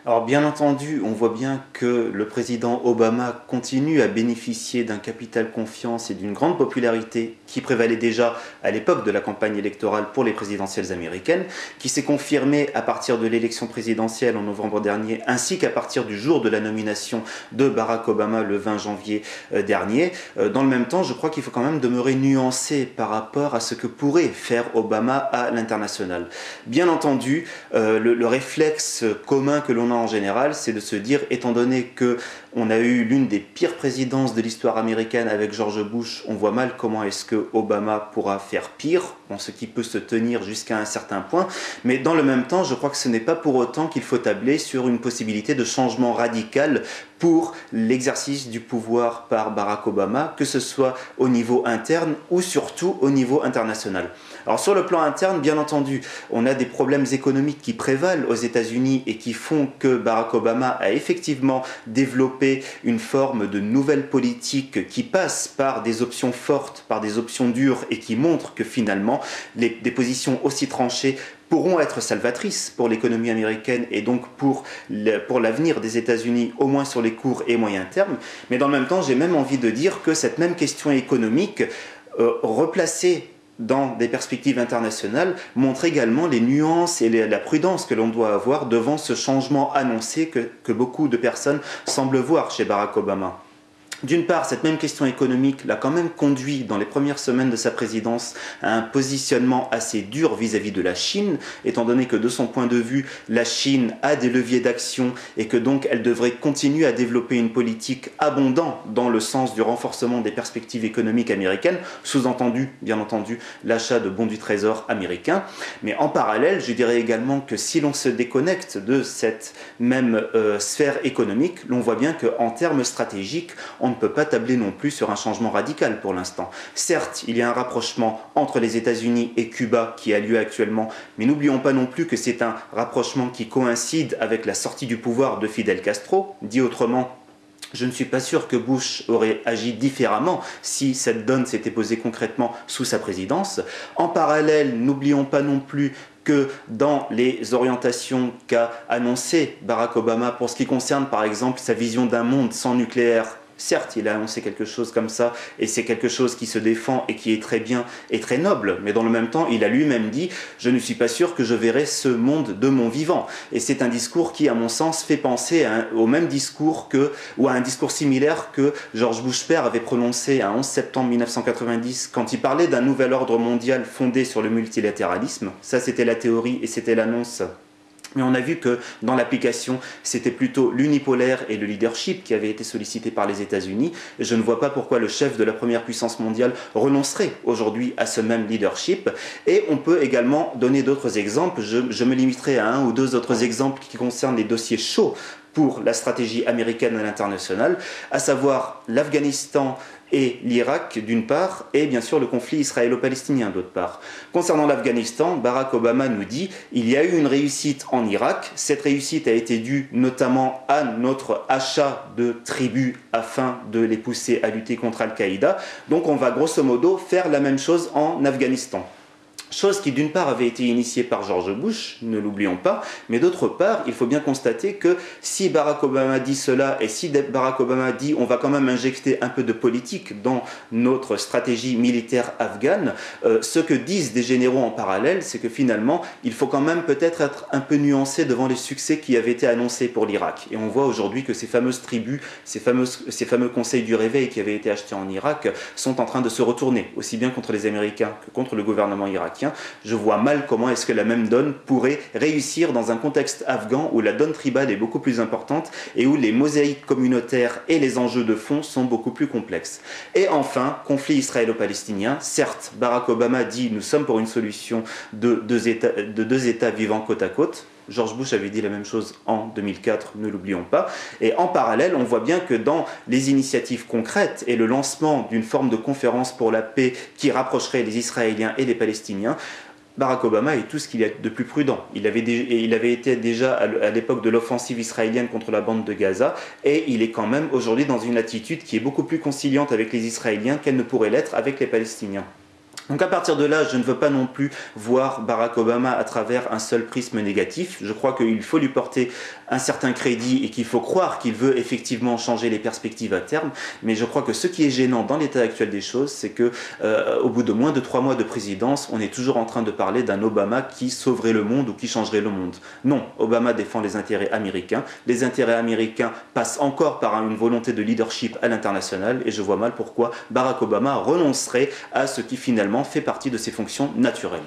Alors bien entendu, on voit bien que le président Obama continue à bénéficier d'un capital confiance et d'une grande popularité qui prévalait déjà à l'époque de la campagne électorale pour les présidentielles américaines, qui s'est confirmée à partir de l'élection présidentielle en novembre dernier, ainsi qu'à partir du jour de la nomination de Barack Obama le 20 janvier dernier. Dans le même temps, je crois qu'il faut quand même demeurer nuancé par rapport à ce que pourrait faire Obama à l'international. Bien entendu, le réflexe commun que l'on a en général, c'est de se dire, étant donné que on a eu l'une des pires présidences de l'histoire américaine avec George Bush, on voit mal comment est-ce que Obama pourra faire pire, en ce qui peut se tenir jusqu'à un certain point. Mais dans le même temps, je crois que ce n'est pas pour autant qu'il faut tabler sur une possibilité de changement radical pour l'exercice du pouvoir par Barack Obama, que ce soit au niveau interne ou surtout au niveau international. Alors sur le plan interne, bien entendu, on a des problèmes économiques qui prévalent aux États-Unis et qui font que Barack Obama a effectivement développé une forme de nouvelle politique qui passe par des options fortes, par des options dures et qui montre que finalement des positions aussi tranchées pourront être salvatrices pour l'économie américaine et donc pour l'avenir des États-Unis, au moins sur les courts et moyens termes. Mais dans le même temps, j'ai même envie de dire que cette même question économique, replacée dans des perspectives internationales, montre également les nuances et la prudence que l'on doit avoir devant ce changement annoncé que beaucoup de personnes semblent voir chez Barack Obama. D'une part, cette même question économique l'a quand même conduit dans les premières semaines de sa présidence à un positionnement assez dur vis-à-vis de la Chine, étant donné que de son point de vue, la Chine a des leviers d'action et que donc elle devrait continuer à développer une politique abondante dans le sens du renforcement des perspectives économiques américaines, sous-entendu, bien entendu, l'achat de bons du trésor américain. Mais en parallèle, je dirais également que si l'on se déconnecte de cette même sphère économique, l'on voit bien qu'en termes stratégiques, on ne peut pas tabler non plus sur un changement radical pour l'instant. Certes, il y a un rapprochement entre les États-Unis et Cuba qui a lieu actuellement, mais n'oublions pas non plus que c'est un rapprochement qui coïncide avec la sortie du pouvoir de Fidel Castro. Dit autrement, je ne suis pas sûr que Bush aurait agi différemment si cette donne s'était posée concrètement sous sa présidence. En parallèle, n'oublions pas non plus que dans les orientations qu'a annoncées Barack Obama pour ce qui concerne par exemple sa vision d'un monde sans nucléaire, certes, il a annoncé quelque chose comme ça, et c'est quelque chose qui se défend et qui est très bien et très noble, mais dans le même temps, il a lui-même dit « Je ne suis pas sûr que je verrai ce monde de mon vivant ». Et c'est un discours qui, à mon sens, fait penser au même discours ou à un discours similaire que George Bush père avait prononcé un 11 septembre 1990, quand il parlait d'un nouvel ordre mondial fondé sur le multilatéralisme. Ça, c'était la théorie et c'était l'annonce. Mais on a vu que dans l'application, c'était plutôt l'unipolaire et le leadership qui avaient été sollicités par les États-Unis. Je ne vois pas pourquoi le chef de la première puissance mondiale renoncerait aujourd'hui à ce même leadership. Et on peut également donner d'autres exemples. Je me limiterai à un ou deux autres exemples qui concernent les dossiers chauds pour la stratégie américaine à l'international, à savoir l'Afghanistan et l'Irak d'une part, et bien sûr le conflit israélo-palestinien d'autre part. Concernant l'Afghanistan, Barack Obama nous dit il y a eu une réussite en Irak. Cette réussite a été due notamment à notre achat de tribus afin de les pousser à lutter contre Al-Qaïda. Donc on va grosso modo faire la même chose en Afghanistan. Chose qui d'une part avait été initiée par George Bush, ne l'oublions pas, mais d'autre part, il faut bien constater que si Barack Obama dit cela et si Barack Obama dit on va quand même injecter un peu de politique dans notre stratégie militaire afghane, ce que disent des généraux en parallèle, c'est que finalement, il faut quand même peut-être être un peu nuancé devant les succès qui avaient été annoncés pour l'Irak. Et on voit aujourd'hui que ces fameuses tribus, ces fameux conseils du réveil qui avaient été achetés en Irak sont en train de se retourner, aussi bien contre les Américains que contre le gouvernement irakien. Je vois mal comment est-ce que la même donne pourrait réussir dans un contexte afghan où la donne tribale est beaucoup plus importante et où les mosaïques communautaires et les enjeux de fond sont beaucoup plus complexes. Et enfin, conflit israélo-palestinien. Certes, Barack Obama dit nous sommes pour une solution de deux États vivant côte à côte. George Bush avait dit la même chose en 2004, ne l'oublions pas. Et en parallèle, on voit bien que dans les initiatives concrètes et le lancement d'une forme de conférence pour la paix qui rapprocherait les Israéliens et les Palestiniens, Barack Obama est tout ce qu'il y a de plus prudent. Il avait été déjà à l'époque de l'offensive israélienne contre la bande de Gaza, et il est quand même aujourd'hui dans une attitude qui est beaucoup plus conciliante avec les Israéliens qu'elle ne pourrait l'être avec les Palestiniens. Donc à partir de là, je ne veux pas non plus voir Barack Obama à travers un seul prisme négatif. Je crois qu'il faut lui porter un certain crédit et qu'il faut croire qu'il veut effectivement changer les perspectives à terme. Mais je crois que ce qui est gênant dans l'état actuel des choses, c'est que au bout de moins de 3 mois de présidence, on est toujours en train de parler d'un Obama qui sauverait le monde ou qui changerait le monde. Non, Obama défend les intérêts américains. Les intérêts américains passent encore par une volonté de leadership à l'international et je vois mal pourquoi Barack Obama renoncerait à ce qui finalement fait partie de ses fonctions naturelles.